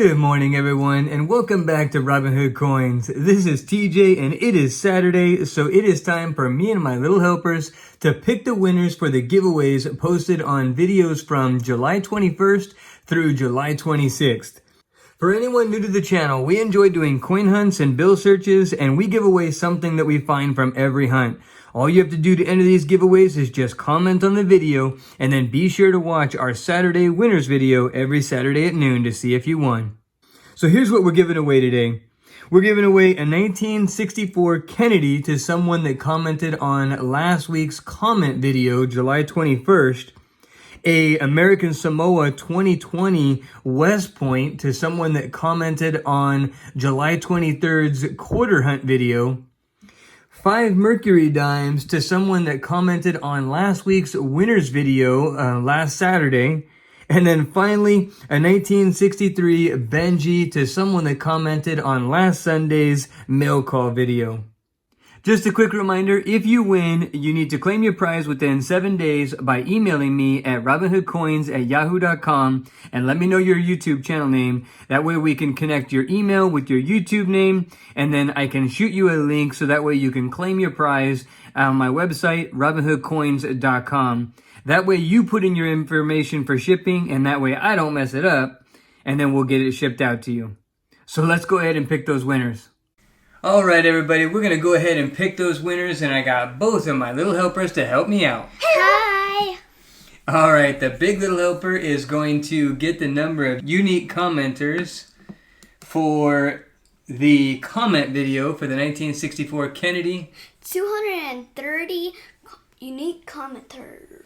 Good morning, everyone, and welcome back to Robinhood Coins. This is TJ, and it is Saturday, so it is time for me and my little helpers to pick the winners for the giveaways posted on videos from July 21st through July 26th. For anyone new to the channel, we enjoy doing coin hunts and bill searches, and we give away something that we find from every hunt. All you have to do to enter these giveaways is just comment on the video, and then be sure to watch our Saturday winners video every Saturday at noon to see if you won. So here's what we're giving away today. We're giving away a 1964 Kennedy to someone that commented on last week's comment video, July 21st. A American Samoa 2020 West Point to someone that commented on July 23rd's quarter hunt video. 5 Mercury dimes to someone that commented on last week's winners video last Saturday. And then finally, a 1963 Benji to someone that commented on last Sunday's mail call video. Just a quick reminder, if you win, you need to claim your prize within 7 days by emailing me at robinhoodcoins@yahoo.com and let me know your YouTube channel name. That way we can connect your email with your YouTube name, and then I can shoot you a link so that way you can claim your prize on my website, robinhoodcoins.com. That way you put in your information for shipping, and that way I don't mess it up, and then we'll get it shipped out to you. So let's go ahead and pick those winners. All right, everybody, we're going to go ahead and pick those winners, and I got both of my little helpers to help me out. Hi! All right, the big little helper is going to get the number of unique commenters for the comment video for the 1964 Kennedy. 230 unique commenters.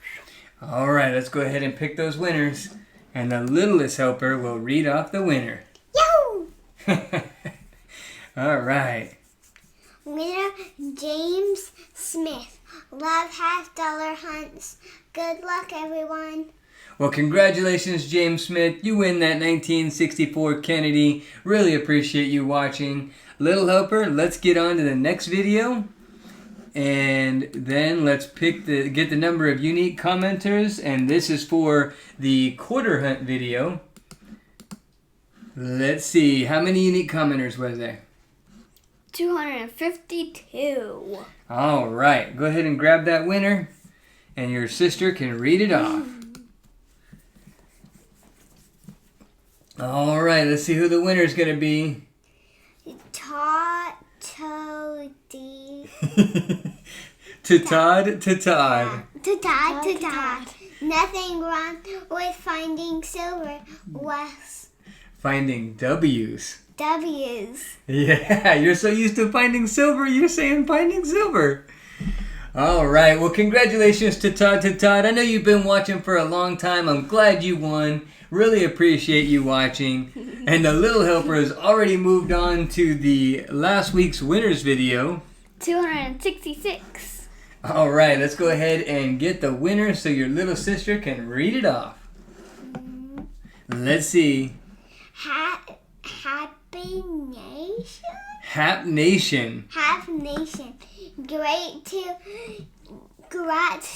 All right, let's go ahead and pick those winners, and the littlest helper will read off the winner. Yo! All right. Winner, James Smith. Love $50 hunts. Good luck, everyone. Well, congratulations, James Smith. You win that 1964 Kennedy. Really appreciate you watching. Little helper, let's get on to the next video. And then let's get the number of unique commenters. And this is for the quarter hunt video. Let's see, how many unique commenters was there? 252. All right, go ahead and grab that winner, and your sister can read it off. All right, let's see who the winner is going to be. Todd. To Todd. Nothing wrong with finding silver. Was Finding W's. W's. Yeah, you're so used to finding silver, you're saying finding silver. All right, well, congratulations to Todd. I know you've been watching for a long time. I'm glad you won. Really appreciate you watching. And the little helper has already moved on to the last week's winners video. 266. All right, let's go ahead and get the winner so your little sister can read it off. Let's see. Happy Nation? Hap Nation. Half Nation. Congrats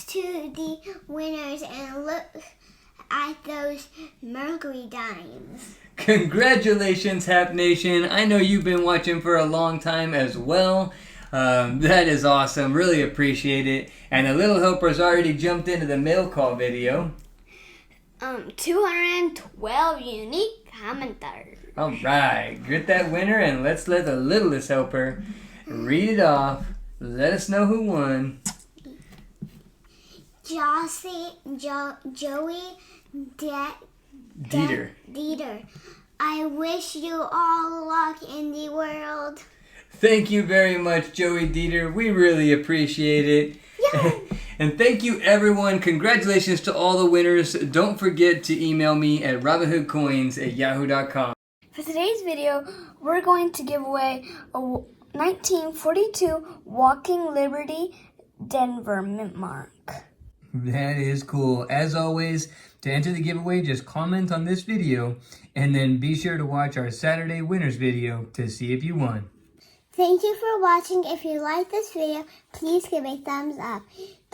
to the winners, and look at those Mercury dimes. Congratulations, Hap Nation. I know you've been watching for a long time as well. That is awesome. Really appreciate it. And the little helper's already jumped into the mail call video. 212 unique commenters. All right, get that winner, and let's let the littlest helper read it off. Let us know who won. Joey Dieter. I wish you all luck in the world. Thank you very much, Joey Dieter. We really appreciate it. And thank you, everyone. Congratulations to all the winners. Don't forget to email me at robinhoodcoins@yahoo.com. For today's video, we're going to give away a 1942 Walking Liberty Denver mint mark. That is cool. As always, to enter the giveaway, just comment on this video, and then be sure to watch our Saturday winners video to see if you won. Thank you for watching. If you like this video, please give a thumbs up.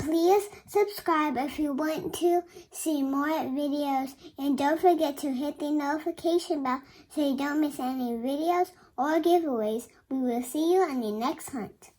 Please subscribe if you want to see more videos, and don't forget to hit the notification bell so you don't miss any videos or giveaways. We will see you on the next hunt.